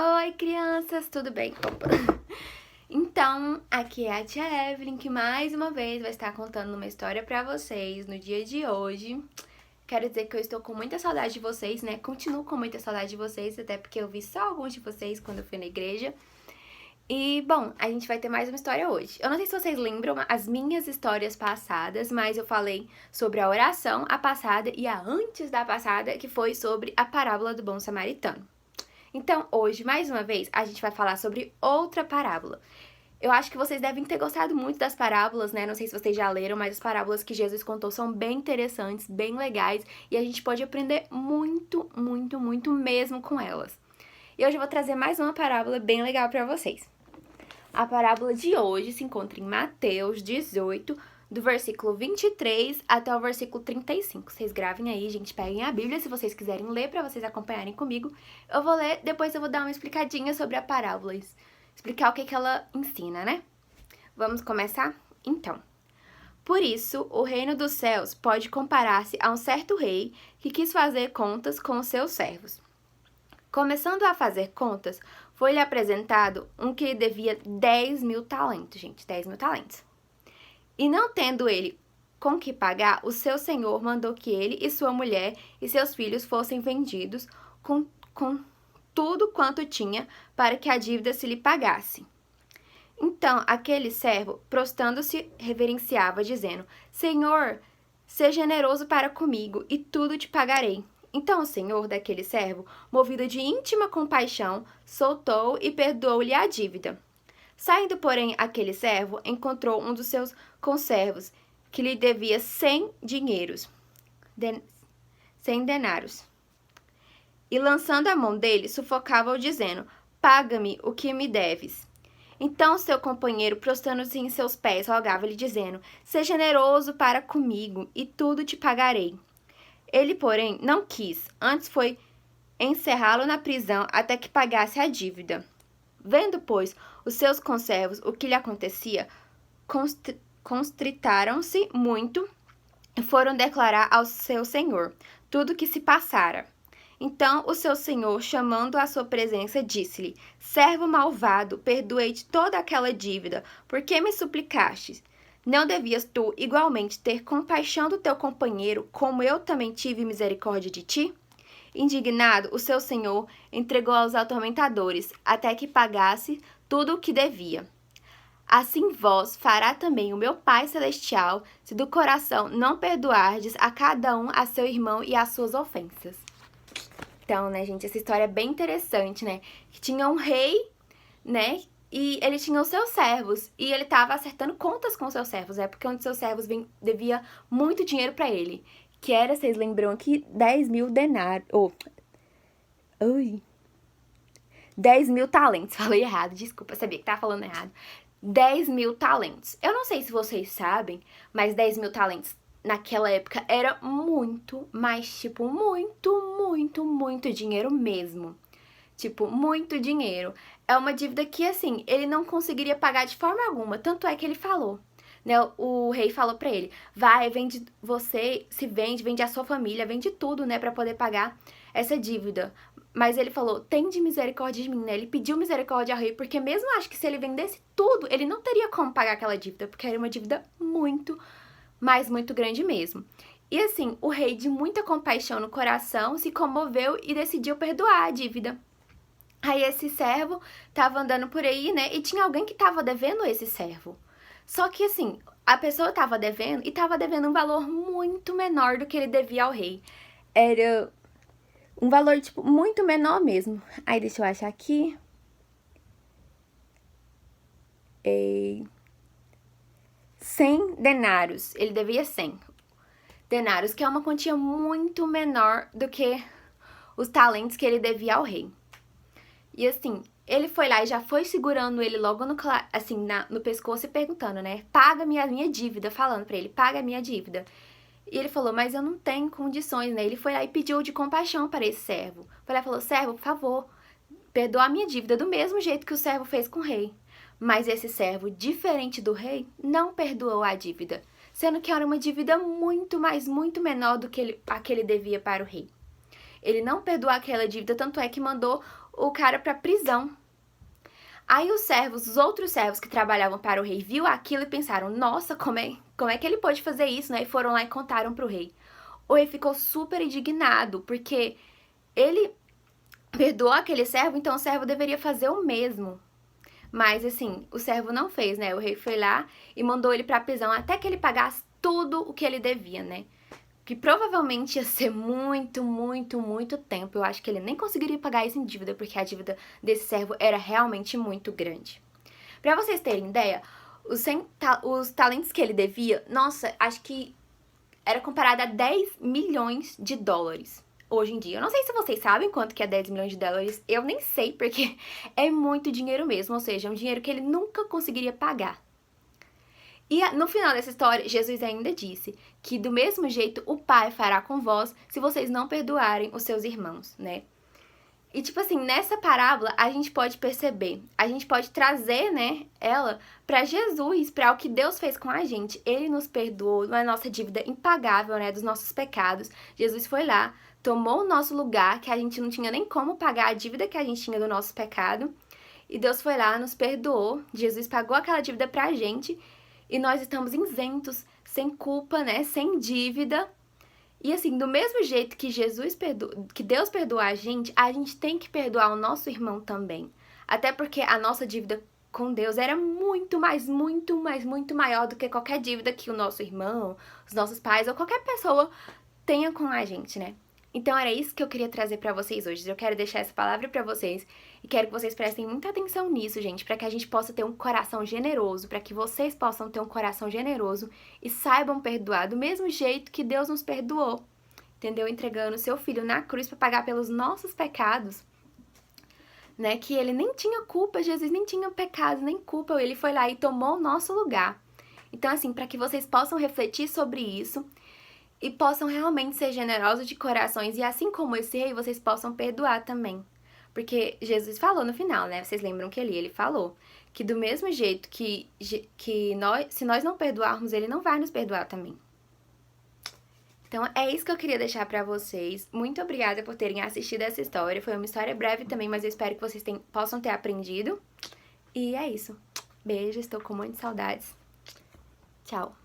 Oi, crianças, tudo bem? Opa. Então, aqui é a tia Evelyn, que mais uma vez vai estar contando uma história pra vocês no dia de hoje. Quero dizer que eu estou com muita saudade de vocês, né? Continuo com muita saudade de vocês, até porque eu vi só alguns de vocês quando eu fui na igreja. E, bom, a gente vai ter mais uma história hoje. Eu não sei se vocês lembram as minhas histórias passadas, mas eu falei sobre a oração, a passada e a antes da passada, que foi sobre a parábola do bom samaritano. Então, hoje, mais uma vez, a gente vai falar sobre outra parábola. Eu acho que vocês devem ter gostado muito das parábolas, né? Não sei se vocês já leram, mas as parábolas que Jesus contou são bem interessantes, bem legais, e a gente pode aprender muito, muito, muito mesmo com elas. E hoje eu vou trazer mais uma parábola bem legal para vocês. A parábola de hoje se encontra em Mateus 18, do versículo 23 até o versículo 35. Vocês gravem aí, gente, peguem a Bíblia se vocês quiserem ler para vocês acompanharem comigo. Eu vou ler, depois eu vou dar uma explicadinha sobre a parábola, explicar o que ela ensina, né? Vamos começar? Então. Por isso, o reino dos céus pode comparar-se a um certo rei que quis fazer contas com os seus servos. Começando a fazer contas, foi-lhe apresentado um que lhe devia 10.000 talentos, gente, 10.000 talentos. E não tendo ele com que pagar, o seu senhor mandou que ele e sua mulher e seus filhos fossem vendidos com tudo quanto tinha para que a dívida se lhe pagasse. Então, aquele servo, prostrando-se, reverenciava, dizendo: Senhor, seja generoso para comigo e tudo te pagarei. Então o senhor daquele servo, movido de íntima compaixão, soltou e perdoou-lhe a dívida. Saindo, porém, aquele servo encontrou um dos seus conservos, que lhe devia 100 denários. E lançando a mão dele, sufocava-o, dizendo: Paga-me o que me deves. Então seu companheiro, prostrando-se em seus pés, rogava-lhe, dizendo: Seja generoso para comigo, e tudo te pagarei. Ele, porém, não quis, antes foi encerrá-lo na prisão até que pagasse a dívida. Vendo, pois, os seus conservos o que lhe acontecia, constritaram-se muito e foram declarar ao seu senhor tudo o que se passara. Então o seu senhor, chamando-o à sua presença, disse-lhe: Servo malvado, perdoei-te toda aquela dívida, por que me suplicaste? Não devias tu igualmente ter compaixão do teu companheiro, como eu também tive misericórdia de ti? Indignado, o seu senhor entregou aos atormentadores, até que pagasse tudo o que devia. Assim vós fará também o meu Pai Celestial, se do coração não perdoardes a cada um a seu irmão e as suas ofensas. Então, né, gente, essa história é bem interessante, né? Que tinha um rei, né? E ele tinha os seus servos, e ele estava acertando contas com os seus servos, né? Porque um dos seus servos devia muito dinheiro para ele. Que era, vocês lembram aqui, 10.000 denários. 10.000 talentos. Falei errado, desculpa, sabia que tava falando errado. 10.000 talentos. Eu não sei se vocês sabem, mas 10.000 talentos naquela época era muito, mas tipo, muito, muito, muito dinheiro mesmo. Tipo, muito dinheiro. É uma dívida que, assim, ele não conseguiria pagar de forma alguma. Tanto é que ele falou, né? O rei falou pra ele: vai, vende você, se vende a sua família, vende tudo, né? Pra poder pagar essa dívida. Mas ele falou: tende misericórdia de mim, né? Ele pediu misericórdia ao rei, porque mesmo acho que se ele vendesse tudo, ele não teria como pagar aquela dívida, porque era uma dívida muito, mas muito grande mesmo. E assim, o rei, de muita compaixão no coração, se comoveu e decidiu perdoar a dívida. Aí esse servo tava andando por aí, né? E tinha alguém que tava devendo esse servo. Só que assim, a pessoa tava devendo e tava devendo um valor muito menor do que ele devia ao rei. Era um valor, tipo, muito menor mesmo. Aí deixa eu achar aqui. 100 denários. Ele devia 100 denários, que é uma quantia muito menor do que os talentos que ele devia ao rei. E assim, ele foi lá e já foi segurando ele logo no pescoço e perguntando, né? Paga-me a minha dívida, falando pra ele: paga a minha dívida. E ele falou: mas eu não tenho condições, né? Ele foi lá e pediu de compaixão para esse servo. Foi lá e falou: servo, por favor, perdoa a minha dívida do mesmo jeito que o servo fez com o rei. Mas esse servo, diferente do rei, não perdoou a dívida, sendo que era uma dívida muito, mas muito menor do que a que ele devia para o rei. Ele não perdoou aquela dívida, tanto é que mandou o cara pra prisão. Aí os outros servos que trabalhavam para o rei, viu aquilo e pensaram, nossa, como é que ele pode fazer isso, né? E foram lá e contaram pro rei. O rei ficou super indignado, porque ele perdoou aquele servo, então o servo deveria fazer o mesmo. Mas, assim, o servo não fez, né? O rei foi lá e mandou ele pra prisão até que ele pagasse tudo o que ele devia, né? Que provavelmente ia ser muito, muito, muito tempo. Eu acho que ele nem conseguiria pagar isso em dívida, porque a dívida desse servo era realmente muito grande. Pra vocês terem ideia, os talentos que ele devia, nossa, acho que era comparado a 10 milhões de dólares hoje em dia. Eu não sei se vocês sabem quanto que é 10 milhões de dólares, eu nem sei, porque é muito dinheiro mesmo, ou seja, é um dinheiro que ele nunca conseguiria pagar. E no final dessa história, Jesus ainda disse que do mesmo jeito o Pai fará com vós se vocês não perdoarem os seus irmãos, né? E, tipo assim, nessa parábola, a gente pode perceber, a gente pode trazer, né, ela pra Jesus, pra o que Deus fez com a gente. Ele nos perdoou a nossa dívida impagável, né, dos nossos pecados. Jesus foi lá, tomou o nosso lugar, que a gente não tinha nem como pagar a dívida que a gente tinha do nosso pecado. E Deus foi lá, nos perdoou. Jesus pagou aquela dívida pra gente. E nós estamos isentos, sem culpa, né, sem dívida. E assim, do mesmo jeito que que Deus perdoou a gente tem que perdoar o nosso irmão também. Até porque a nossa dívida com Deus era muito muito maior do que qualquer dívida que o nosso irmão, os nossos pais ou qualquer pessoa tenha com a gente, né? Então era isso que eu queria trazer pra vocês hoje. Eu quero deixar essa palavra pra vocês e quero que vocês prestem muita atenção nisso, gente, pra que a gente possa ter um coração generoso, pra que vocês possam ter um coração generoso e saibam perdoar do mesmo jeito que Deus nos perdoou, entendeu? Entregando seu filho na cruz pra pagar pelos nossos pecados, né? Que ele nem tinha culpa, Jesus nem tinha pecado, nem culpa, ele foi lá e tomou o nosso lugar. Então, assim, pra que vocês possam refletir sobre isso e possam realmente ser generosos de corações e assim como esse rei, vocês possam perdoar também. Porque Jesus falou no final, né? Vocês lembram que ele falou que do mesmo jeito que nós, se nós não perdoarmos, ele não vai nos perdoar também. Então é isso que eu queria deixar pra vocês. Muito obrigada por terem assistido essa história. Foi uma história breve também, mas eu espero que vocês possam ter aprendido. E é isso. Beijo, estou com muitas saudades. Tchau.